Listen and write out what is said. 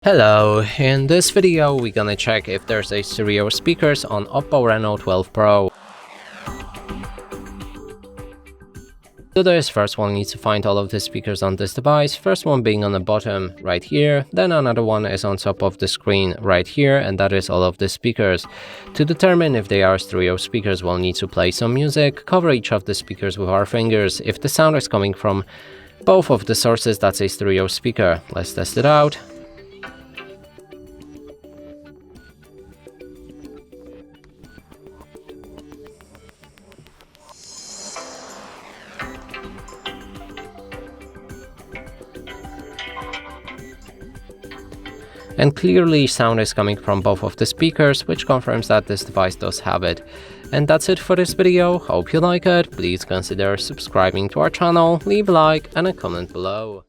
Hello, in this video we're gonna check if there's a stereo speakers on Oppo Reno 12 Pro. To do this, first one needs to find all of the speakers on this device, first one being on the bottom right here, then another one is on top of the screen right here, and that is all of the speakers. To determine if they are stereo speakers, we'll need to play some music, cover each of the speakers with our fingers. If the sound is coming from both of the sources, that's a stereo speaker. Let's test it out. And clearly sound is coming from both of the speakers, which confirms that this device does have it. And that's it for this video. Hope you like it. Please consider subscribing to our channel, leave a like and a comment below.